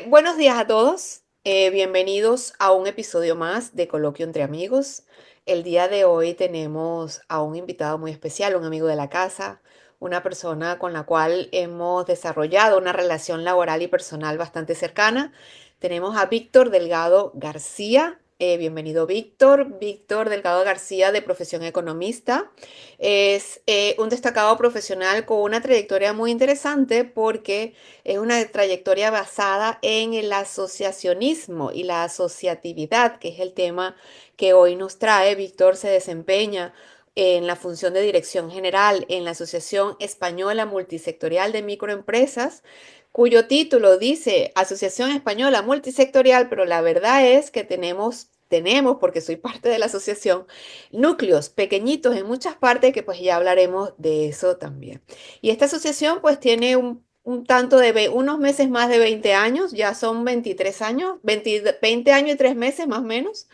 Buenos días a todos. Bienvenidos a un episodio más de Coloquio entre Amigos. El día de hoy tenemos a un invitado muy especial, un amigo de la casa, una persona con la cual hemos desarrollado una relación laboral y personal bastante cercana. Tenemos a Víctor Delgado García. Bienvenido, Víctor. Víctor Delgado García, de profesión economista. Es un destacado profesional con una trayectoria muy interesante porque es una trayectoria basada en el asociacionismo y la asociatividad, que es el tema que hoy nos trae. Víctor se desempeña en la función de dirección general en la Asociación Española Multisectorial de Microempresas, cuyo título dice Asociación Española Multisectorial, pero la verdad es que tenemos, porque soy parte de la asociación, núcleos pequeñitos en muchas partes que pues ya hablaremos de eso también. Y esta asociación pues tiene un tanto de unos meses más de 20 años, ya son 23 años, 20 años y 3 meses más o menos,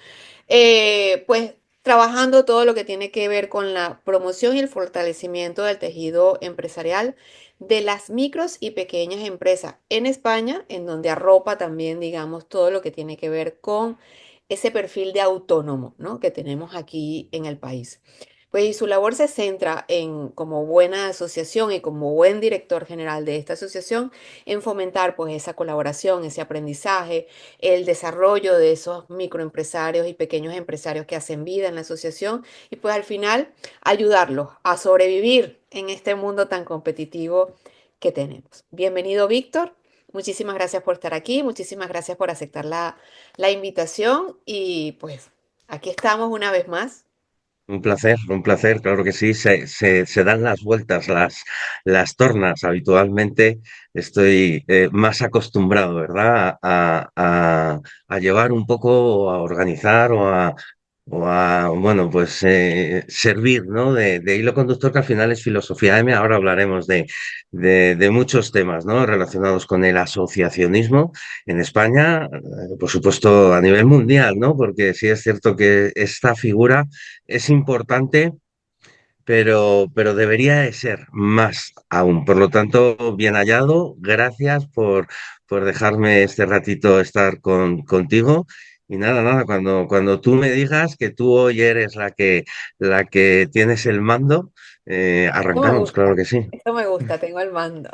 pues trabajando todo lo que tiene que ver con la promoción y el fortalecimiento del tejido empresarial de las micros y pequeñas empresas en España, en donde arropa también, digamos, todo lo que tiene que ver con ese perfil de autónomo, ¿no?, que tenemos aquí en el país. Pues y su labor se centra en, como buena asociación y como buen director general de esta asociación, en fomentar pues esa colaboración, ese aprendizaje, el desarrollo de esos microempresarios y pequeños empresarios que hacen vida en la asociación y pues al final ayudarlos a sobrevivir en este mundo tan competitivo que tenemos. Bienvenido, Víctor. Muchísimas gracias por estar aquí, muchísimas gracias por aceptar la invitación y pues aquí estamos una vez más. Un placer, claro que sí. Se dan las vueltas, las tornas. Habitualmente estoy más acostumbrado, ¿verdad? A llevar un poco, a organizar bueno, pues servir, ¿no? De hilo conductor que al final es filosofía M. Ahora hablaremos de muchos temas, ¿no? Relacionados con el asociacionismo en España, por supuesto a nivel mundial, ¿no? Porque sí es cierto que esta figura es importante, pero debería de ser más aún. Por lo tanto, bien hallado. Gracias por dejarme este ratito estar contigo. Y nada, cuando tú me digas que tú hoy eres la que tienes el mando, Esto me arrancamos, claro gusta, que sí. esto me gusta, tengo el mando.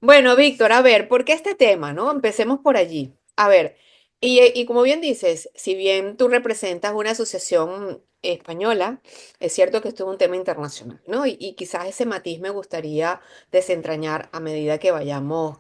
Bueno, Víctor, a ver, ¿por qué este tema, no? Empecemos por allí. A ver, y como bien dices, si bien tú representas una asociación española, es cierto que esto es un tema internacional, ¿no? Y quizás ese matiz me gustaría desentrañar a medida que vayamos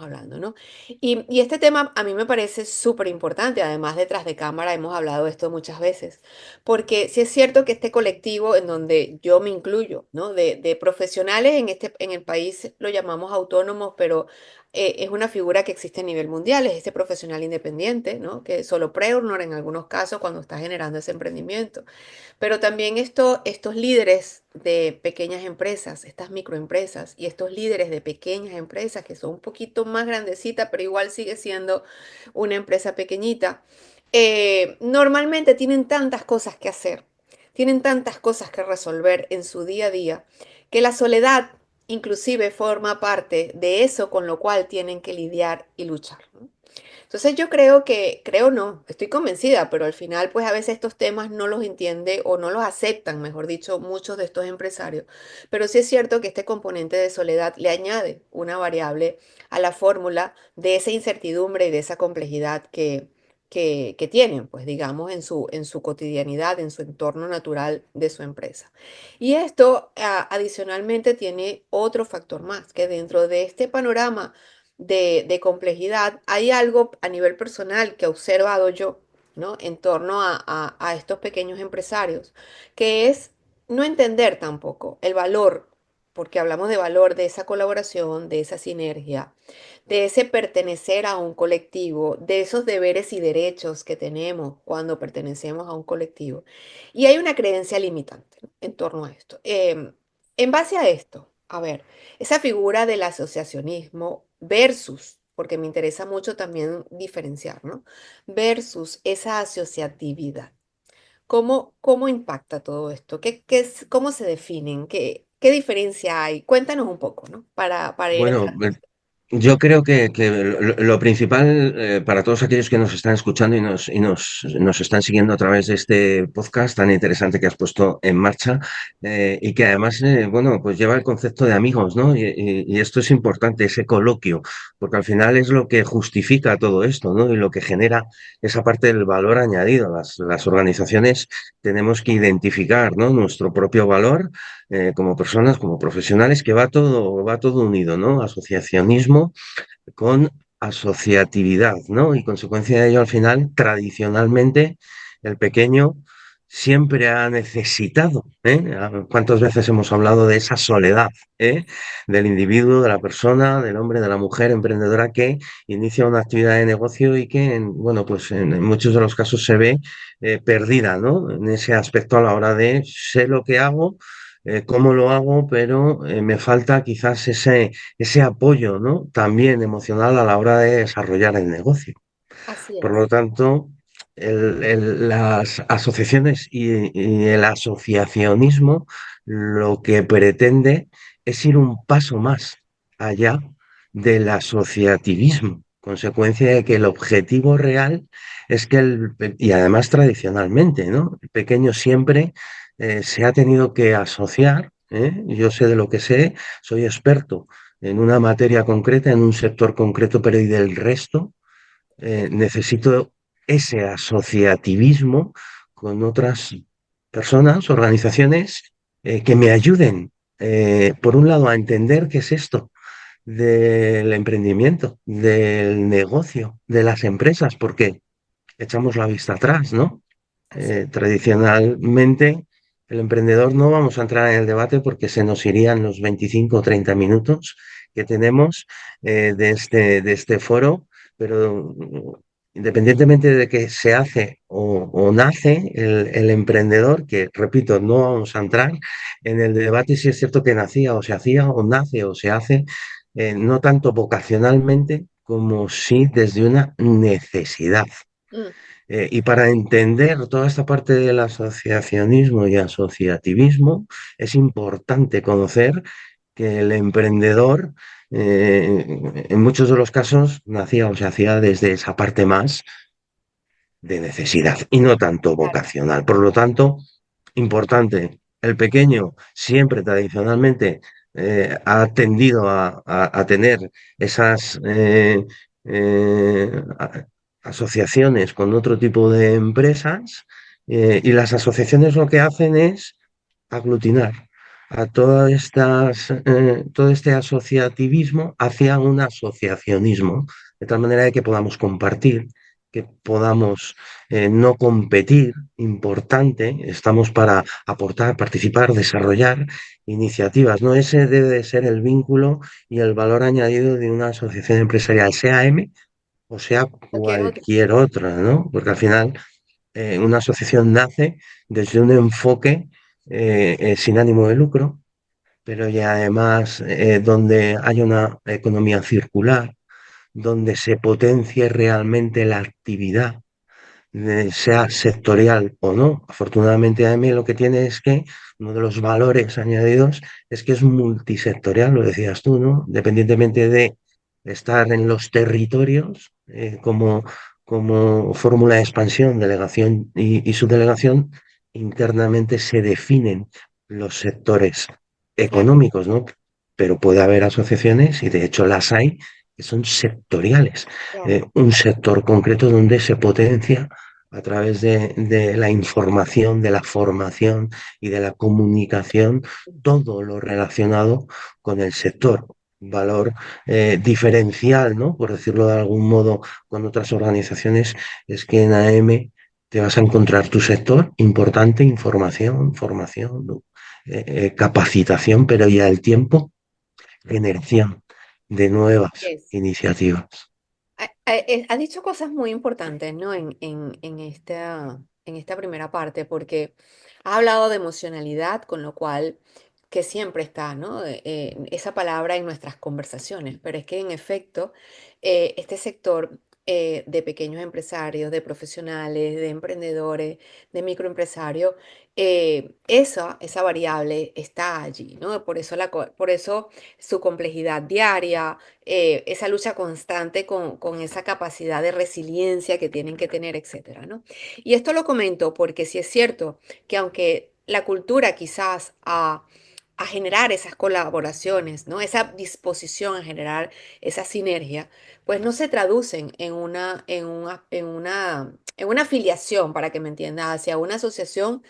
hablando, ¿no? Y este tema a mí me parece súper importante, además detrás de cámara hemos hablado de esto muchas veces, porque sí es cierto que este colectivo en donde yo me incluyo, ¿no? De profesionales en el país lo llamamos autónomos, pero es una figura que existe a nivel mundial, es ese profesional independiente, ¿no? Que solopreneur en algunos casos cuando está generando ese emprendimiento. Pero también estos líderes de pequeñas empresas, estas microempresas y estos líderes de pequeñas empresas que son un poquito más grandecitas, pero igual sigue siendo una empresa pequeñita, normalmente tienen tantas cosas que hacer, tienen tantas cosas que resolver en su día a día, que la soledad inclusive forma parte de eso con lo cual tienen que lidiar y luchar, ¿no? Entonces yo creo no, estoy convencida, pero al final pues a veces estos temas no los entiende o no los aceptan, mejor dicho, muchos de estos empresarios. Pero sí es cierto que este componente de soledad le añade una variable a la fórmula de esa incertidumbre y de esa complejidad que tienen, pues digamos, en su cotidianidad, en su entorno natural de su empresa. Y esto adicionalmente tiene otro factor más, que dentro de este panorama de complejidad, hay algo a nivel personal que he observado yo, ¿no? En torno a estos pequeños empresarios, que es no entender tampoco el valor, porque hablamos de valor de esa colaboración, de esa sinergia, de ese pertenecer a un colectivo, de esos deberes y derechos que tenemos cuando pertenecemos a un colectivo. Y hay una creencia limitante, ¿no?, en torno a esto. En base a esto, a ver, esa figura del asociacionismo versus, porque me interesa mucho también diferenciar, ¿no? Versus esa asociatividad. ¿Cómo impacta todo esto? ¿Cómo se definen? ¿Qué diferencia hay? Cuéntanos un poco, ¿no? Para ir Bueno, entrando. Yo creo que lo principal para todos aquellos que nos están escuchando nos están siguiendo a través de este podcast tan interesante que has puesto en marcha y que además, bueno, pues lleva el concepto de amigos, ¿no? Y esto es importante, ese coloquio, porque al final es lo que justifica todo esto, ¿no? Y lo que genera esa parte del valor añadido. Las organizaciones tenemos que identificar, ¿no? Nuestro propio valor como personas, como profesionales, que va todo unido, ¿no? Asociacionismo con asociatividad, ¿no? Y consecuencia de ello, al final, tradicionalmente, el pequeño siempre ha necesitado, ¿eh? ¿Cuántas veces hemos hablado de esa soledad, del individuo, de la persona, del hombre, de la mujer emprendedora que inicia una actividad de negocio y que, bueno, pues en muchos de los casos se ve perdida, ¿no? En ese aspecto a la hora de sé lo que hago, cómo lo hago, pero me falta quizás ese apoyo, ¿no? También emocional a la hora de desarrollar el negocio. Así Por es, lo tanto, las asociaciones y el asociacionismo lo que pretende es ir un paso más allá del asociativismo, consecuencia de que el objetivo real es que y además tradicionalmente, ¿no? El pequeño siempre se ha tenido que asociar, ¿eh? Yo sé de lo que sé, soy experto en una materia concreta, en un sector concreto, pero ¿y del resto? Necesito ese asociativismo con otras personas, organizaciones que me ayuden, por un lado, a entender qué es esto del emprendimiento, del negocio, de las empresas, porque echamos la vista atrás, ¿no? así es. Tradicionalmente, el emprendedor no vamos a entrar en el debate porque se nos irían los 25 o 30 minutos que tenemos de este foro, pero independientemente de que se hace o nace el emprendedor, que repito, no vamos a entrar en el debate si es cierto que nacía o se hacía o nace o se hace, no tanto vocacionalmente como sí desde una necesidad. Mm, Y para entender toda esta parte del asociacionismo y asociativismo, es importante conocer que el emprendedor, en muchos de los casos, nacía o se hacía desde esa parte más de necesidad y no tanto claro, vocacional. Por lo tanto, importante, el pequeño siempre tradicionalmente ha tendido a tener esas asociaciones con otro tipo de empresas y las asociaciones lo que hacen es aglutinar a todo este asociativismo hacia un asociacionismo, de tal manera de que podamos compartir, que podamos no competir, importante, estamos para aportar, participar, desarrollar iniciativas, ¿no? Ese debe de ser el vínculo y el valor añadido de una asociación empresarial, sea M o sea cualquier otro. cualquier otra, ¿no? Porque al final una asociación nace desde un enfoque sin ánimo de lucro, pero ya además donde hay una economía circular, donde se potencie realmente la actividad, sea sectorial o no. Afortunadamente, AME lo que tiene es que uno de los valores añadidos es que es multisectorial, lo decías tú, ¿no? Dependientemente de estar en los territorios como fórmula de expansión, delegación y subdelegación, internamente se definen los sectores Claro, económicos, ¿no? Pero puede haber asociaciones, y de hecho las hay, que son sectoriales. claro. Un sector concreto donde se potencia a través de la información, de la formación y de la comunicación, todo lo relacionado con el sector. Valor diferencial, ¿no? Por decirlo de algún modo, con otras organizaciones, es que en AM te vas a encontrar tu sector importante, información, formación, ¿no? Capacitación, pero ya el tiempo, generación de nuevas Es. iniciativas. Ha dicho cosas muy importantes, ¿no? En esta primera parte, porque ha hablado de emocionalidad, con lo cual, que siempre está, ¿no? Esa palabra en nuestras conversaciones, pero es que en efecto, este sector de pequeños empresarios, de profesionales, de emprendedores, de microempresarios, esa variable está allí, ¿no? Por eso su complejidad diaria, esa lucha constante con esa capacidad de resiliencia que tienen que tener, etcétera, ¿no? Y esto lo comento porque sí es cierto que aunque la cultura quizás a generar esas colaboraciones, ¿no? Esa disposición a generar esa sinergia, pues no se traducen en una afiliación, para que me entienda, hacia una asociación,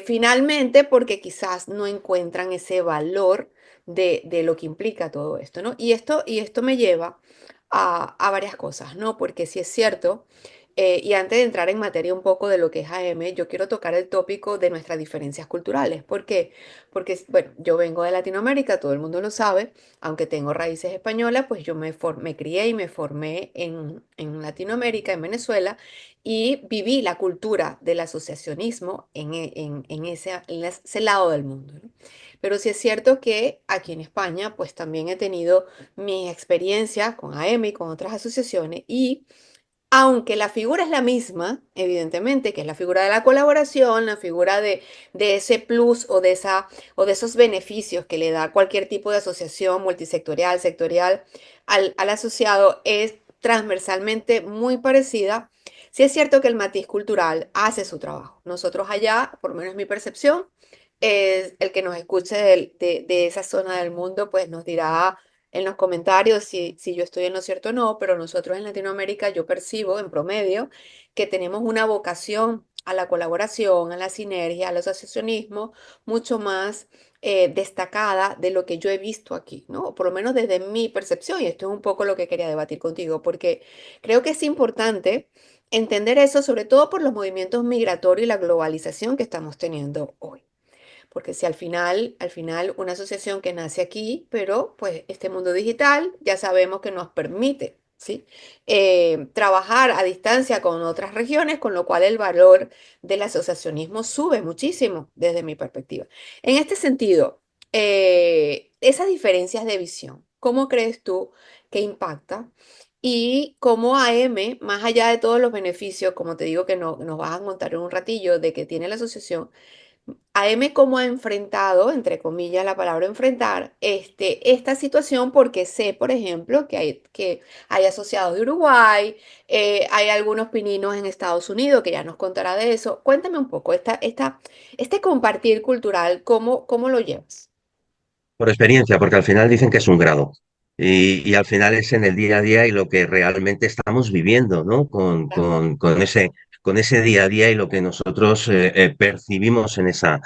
finalmente porque quizás no encuentran ese valor de lo que implica todo esto, ¿no? Y esto me lleva a varias cosas, ¿no? Porque si es cierto, y antes de entrar en materia un poco de lo que es AM, yo quiero tocar el tópico de nuestras diferencias culturales. ¿Por qué? Porque, bueno, yo vengo de Latinoamérica, todo el mundo lo sabe, aunque tengo raíces españolas, pues yo me crié y me formé en Latinoamérica, en Venezuela, y viví la cultura del asociacionismo en ese lado del mundo, ¿no? Pero sí es cierto que aquí en España, pues también he tenido mi experiencia con AM y con otras asociaciones y aunque la figura es la misma, evidentemente, que es la figura de la colaboración, la figura de ese plus o de esos beneficios que le da cualquier tipo de asociación multisectorial, sectorial al asociado, es transversalmente muy parecida. Sí es cierto que el matiz cultural hace su trabajo. Nosotros allá, por lo menos mi percepción, es el que nos escuche de esa zona del mundo, pues nos dirá en los comentarios si yo estoy en lo cierto o no, pero nosotros en Latinoamérica yo percibo en promedio que tenemos una vocación a la colaboración, a la sinergia, al asociacionismo mucho más destacada de lo que yo he visto aquí, ¿no? O por lo menos desde mi percepción, y esto es un poco lo que quería debatir contigo, porque creo que es importante entender eso, sobre todo por los movimientos migratorios y la globalización que estamos teniendo hoy. Porque si al final una asociación que nace aquí, pero pues este mundo digital ya sabemos que nos permite, ¿sí? Trabajar a distancia con otras regiones, con lo cual el valor del asociacionismo sube muchísimo desde mi perspectiva. En este sentido, esas diferencias de visión, ¿cómo crees tú que impacta? Y cómo AM, más allá de todos los beneficios, como te digo que nos vas a contar en un ratillo, de que tiene la asociación, AM cómo ha enfrentado, entre comillas, la palabra enfrentar, esta situación, porque sé, por ejemplo, que hay asociados de Uruguay, hay algunos pininos en Estados Unidos, que ya nos contará de eso. Cuéntame un poco, este compartir cultural, ¿cómo lo llevas? Por experiencia, porque al final dicen que es un grado. Y al final es en el día a día y lo que realmente estamos viviendo, ¿no? Claro. Con ese día a día y lo que nosotros percibimos en esa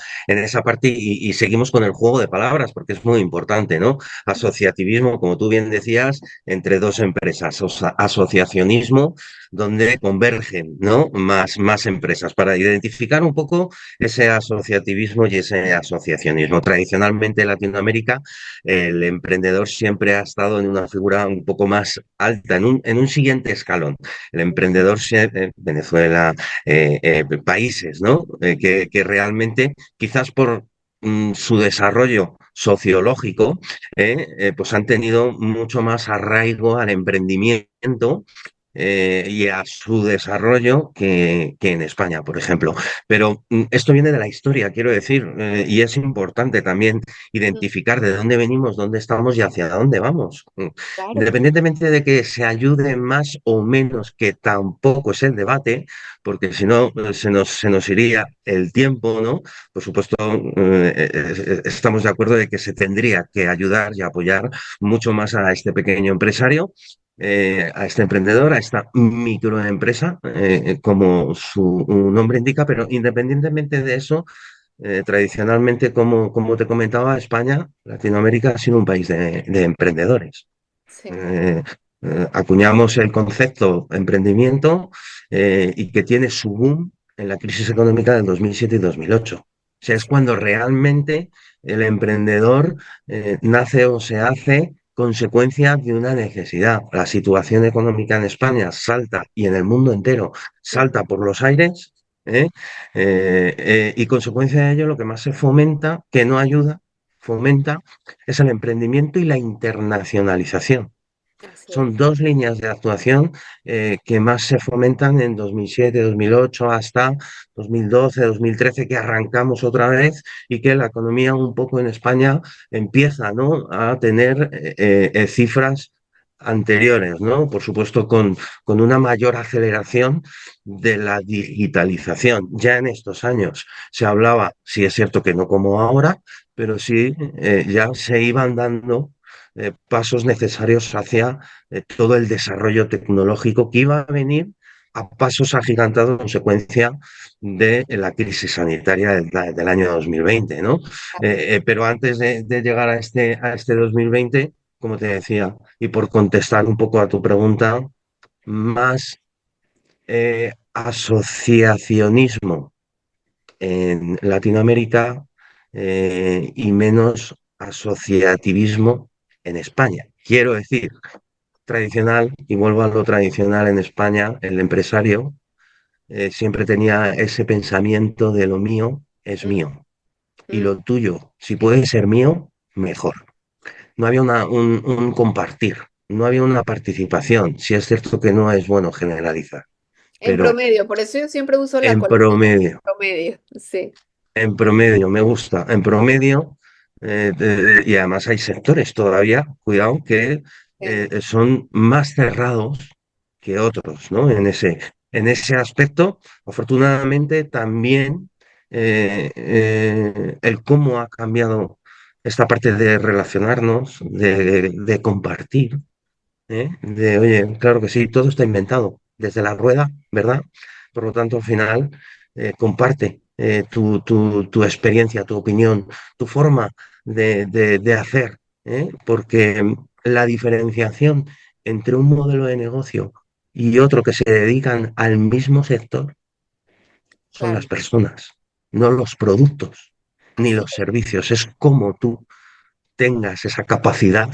parte y seguimos con el juego de palabras, porque es muy importante, ¿no? Asociativismo, como tú bien decías, entre dos empresas, o sea, asociacionismo, donde convergen, ¿no? Más empresas, para identificar un poco ese asociativismo y ese asociacionismo. Tradicionalmente en Latinoamérica, el emprendedor siempre ha estado en una figura un poco más alta, en un siguiente escalón. El emprendedor, Venezuela, países, ¿no? Que realmente, quizás por su desarrollo sociológico, pues han tenido mucho más arraigo al emprendimiento y a su desarrollo que en España, por ejemplo. Pero esto viene de la historia, quiero decir, y es importante también Mm, identificar de dónde venimos, dónde estamos y hacia dónde vamos. claro, Independientemente de que se ayude más o menos, que tampoco es el debate, porque si no se nos iría el tiempo, ¿no? Por supuesto, estamos de acuerdo de que se tendría que ayudar y apoyar mucho más a este pequeño empresario, a este emprendedor, a esta microempresa, como su nombre indica, pero independientemente de eso, tradicionalmente, como te comentaba, España, Latinoamérica ha sido un país de emprendedores. sí, Eh, Acuñamos el concepto emprendimiento y que tiene su boom en la crisis económica del 2007 y 2008. O sea, es sí, cuando realmente el emprendedor nace o se hace consecuencia de una necesidad. La situación económica en España salta y en el mundo entero ujú, salta por los aires, ¿eh? Y consecuencia de ello lo que más se fomenta, que no ayuda, fomenta, es el emprendimiento y la internacionalización. Así Son es. dos líneas de actuación que más se fomentan en 2007, 2008 hasta 2012, 2013, que arrancamos otra vez y que la economía un poco en España empieza, ¿no?, a tener cifras anteriores, ¿no? Por supuesto, con una mayor aceleración de la digitalización. Ya en estos años se hablaba, sí es cierto que no como ahora, pero sí ya se iban dando pasos necesarios hacia todo el desarrollo tecnológico que iba a venir a pasos agigantados, consecuencia de la crisis sanitaria del año 2020, ¿no? Pero antes de llegar a este 2020, como te decía, y por contestar un poco a tu pregunta, más asociacionismo en Latinoamérica y menos asociativismo en España. Quiero decir, tradicional, y vuelvo a lo tradicional en España, el empresario siempre tenía ese pensamiento de lo mío es Mm, mío y mm. lo tuyo, si puede ser mío, mejor. No había un compartir, no había una participación. Sí es cierto que no es bueno generalizar, En pero promedio, por eso yo siempre uso la en coletilla promedio, promedio. Sí, en promedio, me gusta, en promedio, y además hay sectores todavía, cuidado, que sí, son más cerrados que otros, ¿no? En ese aspecto, afortunadamente, también el cómo ha cambiado esta parte de relacionarnos, de compartir, de, oye, claro que sí, todo está inventado, desde la rueda, ¿verdad? Por lo tanto, al final, comparte tu experiencia, tu opinión, tu forma de hacer, porque la diferenciación entre un modelo de negocio y otro que se dedican al mismo sector son las claro, personas, no los productos ni así los es. servicios. Es como tú tengas esa capacidad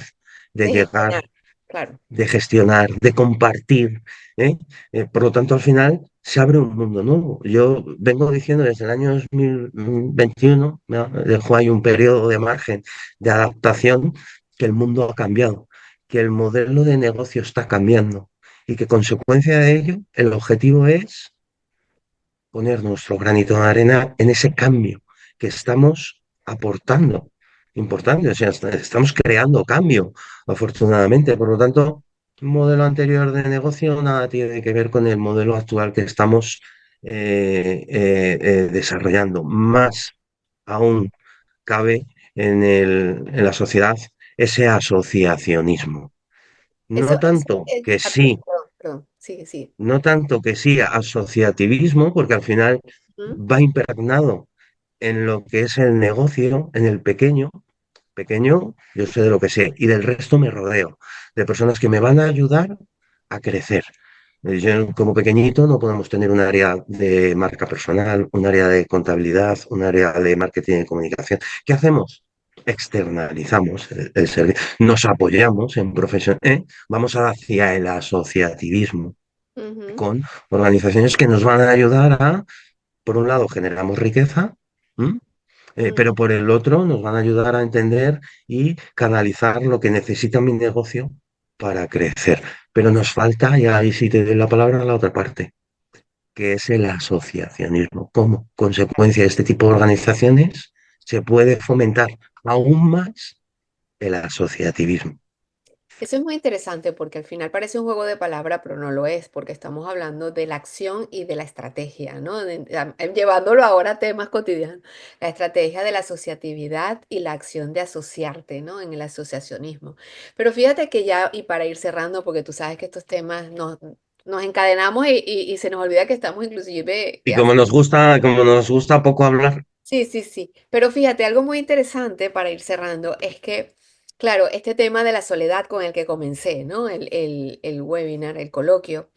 de De llegar, gestionar, claro. de gestionar, de compartir, ¿eh? Por lo tanto, al final se abre un mundo nuevo. Yo vengo diciendo desde el año 2021, ¿no? Dejo ahí un periodo de margen de adaptación, que el mundo ha cambiado, que el modelo de negocio está cambiando y que consecuencia de ello, el objetivo es poner nuestro granito de arena en ese cambio que estamos aportando. Importante, o sea, estamos creando cambio, afortunadamente. Por lo tanto, un modelo anterior de negocio nada tiene que ver con el modelo actual que estamos desarrollando. Más aún cabe en la sociedad ese asociacionismo. Eso, No tanto que sí, perdón, perdón, sigue, sigue. no tanto que sí asociativismo, porque al final Ujú, va impregnado en lo que es el negocio, en el pequeño. Pequeño, yo sé de lo que sé, y del resto me rodeo, de personas que me van a ayudar a crecer. Yo, como pequeñito, no podemos tener un área de marca personal, un área de contabilidad, un área de marketing y comunicación. ¿Qué hacemos? Externalizamos el servicio, nos apoyamos en profesión, vamos hacia el asociativismo ujú, con organizaciones que nos van a ayudar a, por un lado, generamos riqueza, ¿m? Pero ujú. por el otro nos van a ayudar a entender y canalizar lo que necesita mi negocio para crecer. Pero nos falta, y ahí sí te doy la palabra, a la otra parte, que es el asociacionismo. Como consecuencia de este tipo de organizaciones se puede fomentar aún más el asociativismo. Eso es muy interesante porque al final parece un juego de palabras, pero no lo es, porque estamos hablando de la acción y de la estrategia, ¿no? Llevándolo ahora a temas cotidianos, la estrategia de la asociatividad y la acción de asociarte, ¿no? En el asociacionismo. Pero fíjate que ya, y para ir cerrando, porque tú sabes que estos temas nos encadenamos y se nos olvida que estamos inclusive Y como nos gusta poco hablar, Sí, sí, sí. Pero fíjate, algo muy interesante para ir cerrando es que, claro, este tema de la soledad con el que comencé, ¿no? El webinar, el coloquio,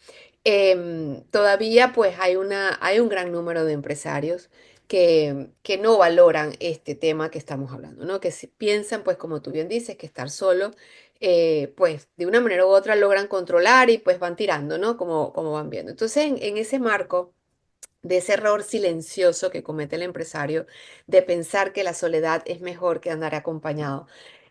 todavía pues hay un gran número de empresarios que no valoran este tema que estamos hablando, ¿no? Que piensan, pues como tú bien dices, que estar solo, pues de una manera u otra logran controlar y pues van tirando, ¿no? Como van viendo. Entonces, en ese marco de ese error silencioso que comete el empresario de pensar que la soledad es mejor que andar acompañado.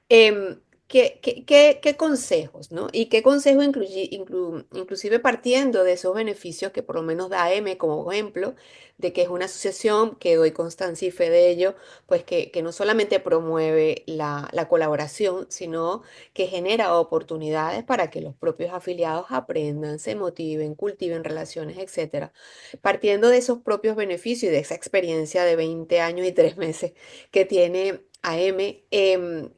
Em, ¿qué consejos, ¿no? Y qué consejo inclusive partiendo de esos beneficios que por lo menos da M como ejemplo, de que es una asociación que doy constancia y fe de ello, pues que no solamente promueve la colaboración, sino que genera oportunidades para que los propios afiliados aprendan, se motiven, cultiven relaciones, etcétera. Partiendo de esos propios beneficios y de esa experiencia de 20 años y 3 meses que tiene AM,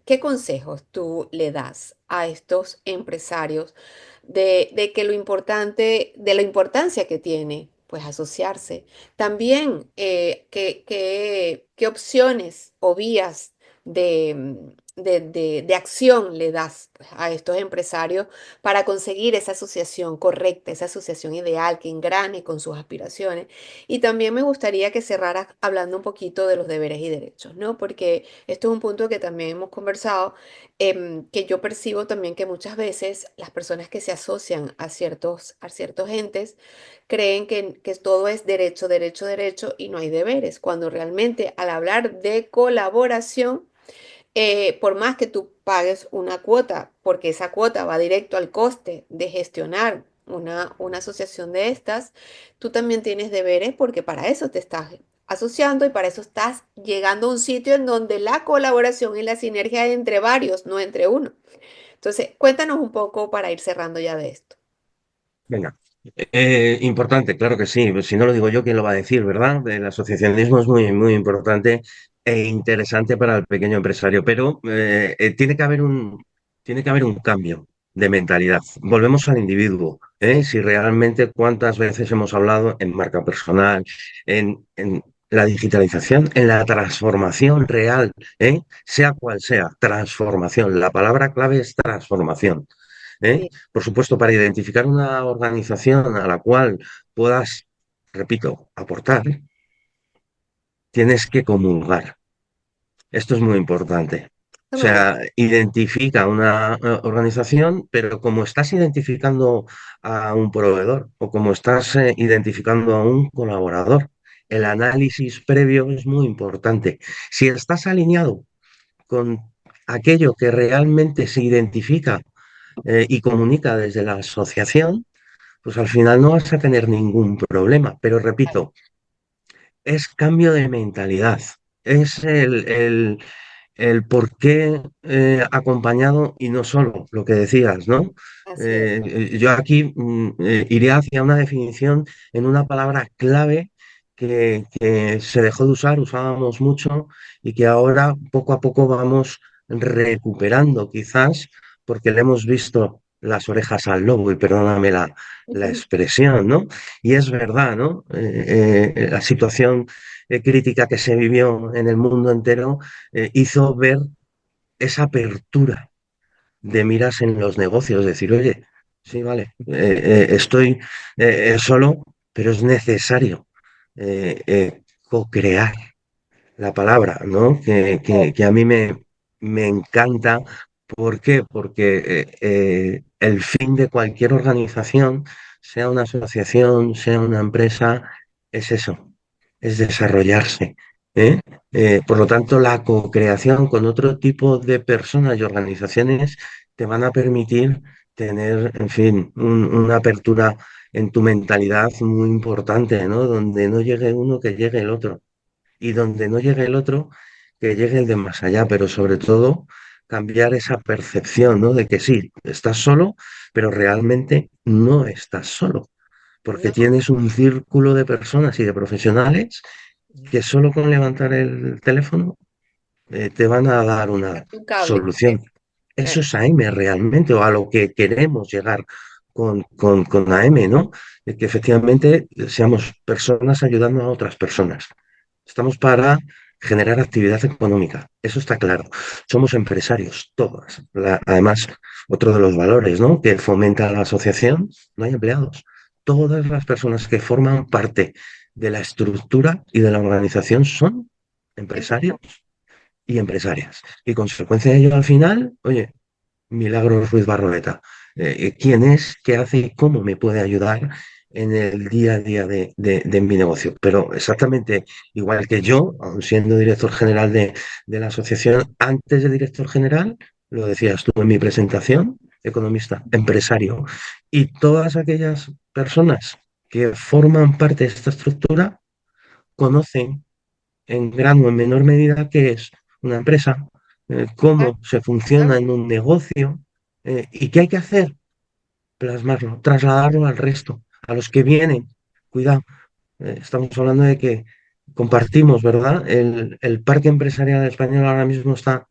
¿qué consejos tú le das a estos empresarios de que lo importante, de la importancia que tiene, pues asociarse? También, ¿qué opciones o vías de acción le das pues, a estos empresarios para conseguir esa asociación correcta, esa asociación ideal que engrane con sus aspiraciones? Y también me gustaría que cerraras hablando un poquito de los deberes y derechos, ¿no? Porque esto es un punto que también hemos conversado, que yo percibo también que muchas veces las personas que se asocian a ciertos entes creen que todo es derecho, derecho, derecho y no hay deberes, cuando realmente al hablar de colaboración, por más que tú pagues una cuota, porque esa cuota va directo al coste de gestionar una asociación de estas, tú también tienes deberes porque para eso te estás asociando y para eso estás llegando a un sitio en donde la colaboración y la sinergia es entre varios, no entre uno. Entonces, cuéntanos un poco para ir cerrando ya de esto. Venga. Importante, claro que sí. Si no lo digo yo, ¿quién lo va a decir, verdad? El asociacionismo es muy, muy importante e interesante para el pequeño empresario, pero tiene que haber un cambio de mentalidad. Volvemos al individuo, ¿eh? Sí, Si realmente cuántas veces hemos hablado en marca personal, en la digitalización, en la transformación real, ¿eh? Sea cual sea, transformación. La palabra clave es transformación. ¿Eh? sí, Por supuesto, para identificar una organización a la cual puedas, repito, aportar, tienes que comulgar. Esto es muy importante. O eso me sea, gusta. identifica una organización, pero como estás identificando a un proveedor o como estás identificando a un colaborador, el Mm, análisis previo es muy importante. Si estás alineado con aquello que realmente se identifica y comunica desde la asociación, pues al final no vas a tener ningún problema. Pero claro, repito, es cambio de mentalidad. Es el por qué acompañado y no solo lo que decías, ¿no? así es. Yo aquí iré hacia una definición en una palabra clave que se dejó de usar, usábamos mucho y que ahora poco a poco vamos recuperando, quizás porque le hemos visto las orejas al lobo, y perdóname la expresión, ¿no? Y es verdad, ¿no? La situación crítica que se vivió en el mundo entero hizo ver esa apertura de miras en los negocios, decir, oye, sí, vale, estoy solo, pero es necesario co-crear la palabra, ¿no? Que a mí me encanta. ¿Por qué? Porque el fin de cualquier organización, sea una asociación, sea una empresa, es eso, es desarrollarse. ¿Eh? Por lo tanto, la co-creación con otro tipo de personas y organizaciones te van a permitir tener, en fin, una apertura en tu mentalidad muy importante, ¿no? Donde no llegue uno, que llegue el otro y donde no llegue el otro, que llegue el de más allá, pero sobre todo cambiar esa percepción, ¿no? De que sí, estás solo, pero realmente no estás solo, porque No, tienes un círculo de personas y de profesionales que solo con levantar el teléfono te van a dar una un cable. solución. Eso Claro. es AM realmente, o a lo que queremos llegar con AM, ¿no? De que efectivamente seamos personas ayudando a otras personas. Estamos para generar actividad económica, eso está claro. Somos empresarios, todos. Además, otro de los valores, ¿no? Que fomenta la asociación, no hay empleados. Todas las personas que forman parte de la estructura y de la organización son empresarios Empresario. y empresarias. Y consecuencia de ello al final, oye, Milagros Ruiz Barroeta, ¿quién es, qué hace y cómo me puede ayudar en el día a día de mi negocio? Pero exactamente igual que yo, aun siendo director general de la asociación, antes de director general, lo decías tú en mi presentación, economista, empresario, y todas aquellas personas que forman parte de esta estructura conocen en gran o en menor medida qué es una empresa, Claro, cómo se funciona claro. en un negocio y qué hay que hacer, plasmarlo, trasladarlo al resto, a los que vienen. Cuidado, estamos hablando de que compartimos, ¿verdad? El parque empresarial español ahora mismo está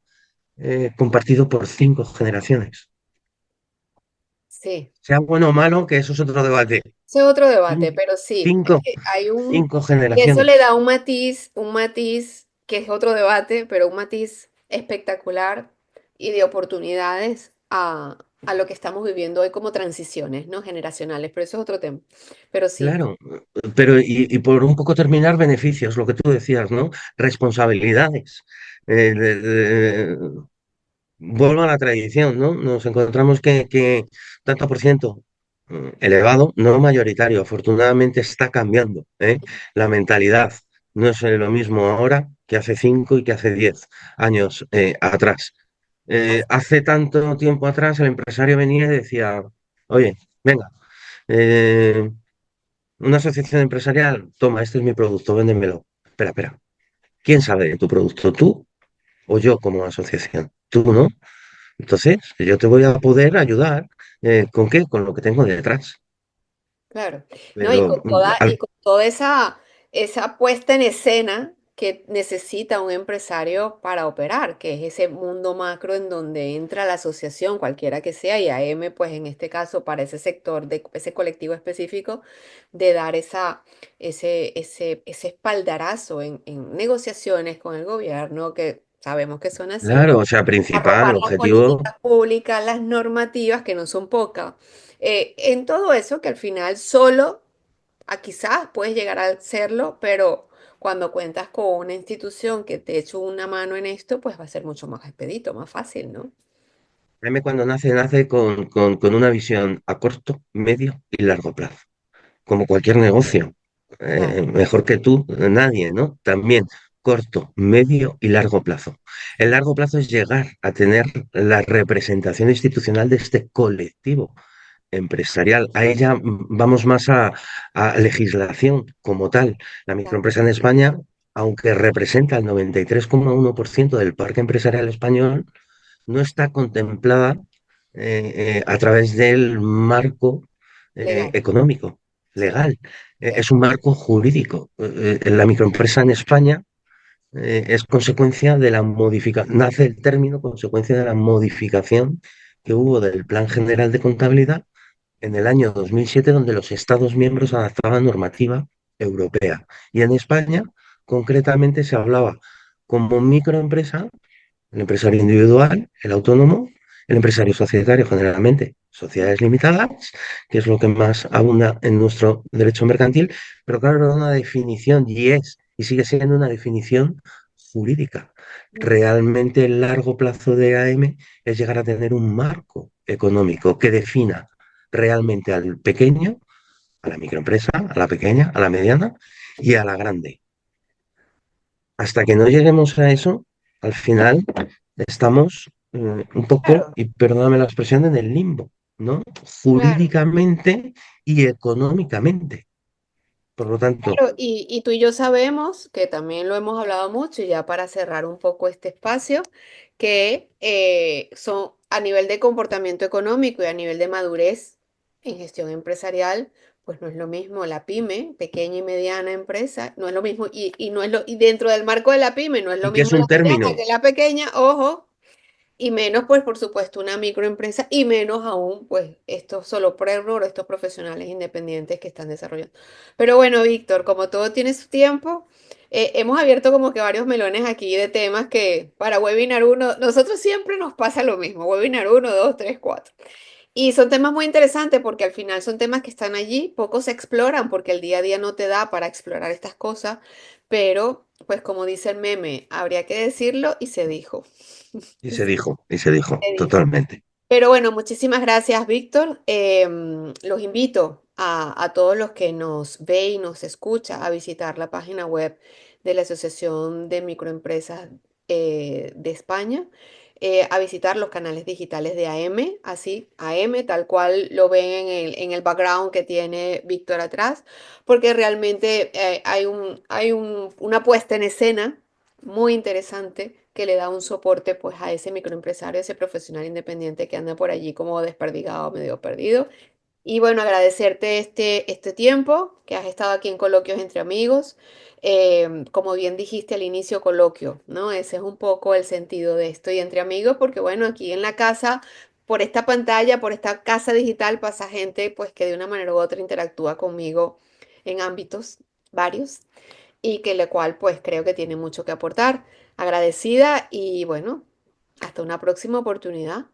compartido por 5 generaciones. Sí. Sea bueno o malo, que eso es otro debate. Ese es otro debate, Cin- pero sí, es Cinco, que hay cinco y eso le generaciones. da un matiz que es otro debate, pero un matiz espectacular y de oportunidades a lo que estamos viviendo hoy como transiciones, ¿no? Generacionales, pero eso es otro tema. Pero sí, Claro, pero y por un poco terminar, beneficios, lo que tú decías, ¿no? Responsabilidades. Vuelvo a la tradición, ¿no? Nos encontramos que tanto por ciento elevado, no mayoritario, afortunadamente está cambiando, ¿eh? La mentalidad no es lo mismo ahora que hace 5 y que hace 10 años atrás. Hace tanto tiempo atrás el empresario venía y decía, oye, venga, eh, una asociación empresarial, toma, este es mi producto, véndemelo. Espera, espera. ¿Quién sabe de tu producto? ¿Tú o yo como asociación? Tú, ¿no? Entonces, yo te voy a poder ayudar. ¿Con qué? Con lo que tengo detrás. claro, ¿no? Pero Y con toda esa puesta en escena que necesita un empresario para operar, que es ese mundo macro en donde entra la asociación, cualquiera que sea, y AM, pues en este caso, para ese sector, de ese colectivo específico, de dar ese espaldarazo en negociaciones con el gobierno, que sabemos que son así, claro, o sea, principal arropar las objetivo, políticas públicas, las normativas, que no son pocas, en todo eso que al final solo, quizás puedes llegar a serlo, pero cuando cuentas con una institución que te eche una mano en esto, pues va a ser mucho más expedito, más fácil, ¿no? M cuando nace, nace con una visión a corto, medio y largo plazo, como cualquier negocio. Claro, Mejor que tú, nadie, ¿no? También corto, medio y largo plazo. El largo plazo es llegar a tener la representación institucional de este colectivo empresarial. A ella vamos más a legislación como tal. La claro, microempresa en España, aunque representa el 93,1% del parque empresarial español, no está contemplada a través del marco legal. económico, Sí, legal. sí, Es un marco jurídico. La microempresa en España es consecuencia de la modificación, nace el término consecuencia de la modificación que hubo del Plan General de Contabilidad en el año 2007, donde los Estados miembros adaptaban normativa europea. Y en España, concretamente, se hablaba como microempresa el empresario individual, el autónomo, el empresario societario, generalmente sociedades limitadas, que es lo que más abunda en nuestro derecho mercantil, pero claro, era una definición y es y sigue siendo una definición jurídica. Realmente el largo plazo de AM es llegar a tener un marco económico que defina realmente al pequeño, a la microempresa, a la pequeña, a la mediana y a la grande. Hasta que no lleguemos a eso, al final estamos un poco, claro, y perdóname la expresión, en el limbo, ¿no? claro. Jurídicamente y económicamente. Por lo tanto, Claro, y tú y yo sabemos, que también lo hemos hablado mucho, y ya para cerrar un poco este espacio, que son a nivel de comportamiento económico y a nivel de madurez en gestión empresarial, pues no es lo mismo la pyme, pequeña y mediana empresa, no es lo mismo, y no es y dentro del marco de la pyme, no es lo y que mismo es un la mediana término, que la pequeña, ojo, y menos, pues, por supuesto, una microempresa y menos aún, pues, estos solopreneurs, estos profesionales independientes que están desarrollando. Pero bueno, Víctor, como todo tiene su tiempo, hemos abierto como que varios melones aquí de temas que para Webinar uno nosotros siempre nos pasa lo mismo, Webinar uno 2 3 4. Y son temas muy interesantes porque al final son temas que están allí, pocos se exploran porque el día a día no te da para explorar estas cosas, pero pues como dice el meme, habría que decirlo y se dijo. y se dijo, Se dijo. totalmente. Pero bueno, muchísimas gracias, Víctor. Los invito a todos los que nos ve y nos escucha a visitar la página web de la Asociación de Microempresas de España. a visitar los canales digitales de AM, así, AM, tal cual lo ven en el background que tiene Víctor atrás, porque realmente una puesta en escena muy interesante que le da un soporte pues a ese microempresario, a ese profesional independiente que anda por allí como desperdigado, medio perdido. Y bueno, agradecerte este tiempo que has estado aquí en Coloquios entre Amigos. Como bien dijiste al inicio, coloquio, ¿no? Ese es un poco el sentido de esto y entre amigos, porque bueno, aquí en la casa, por esta pantalla, por esta casa digital, pasa gente pues que de una manera u otra interactúa conmigo en ámbitos varios y que la cual pues creo que tiene mucho que aportar. Agradecida y bueno, hasta una próxima oportunidad.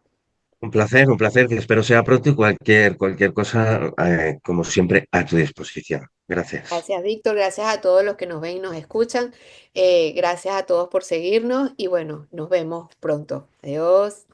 Un placer, que espero sea pronto y cualquier cosa, como siempre, a tu disposición. Gracias. Gracias, Víctor. Gracias a todos los que nos ven y nos escuchan. Gracias a todos por seguirnos y bueno, nos vemos pronto. Adiós.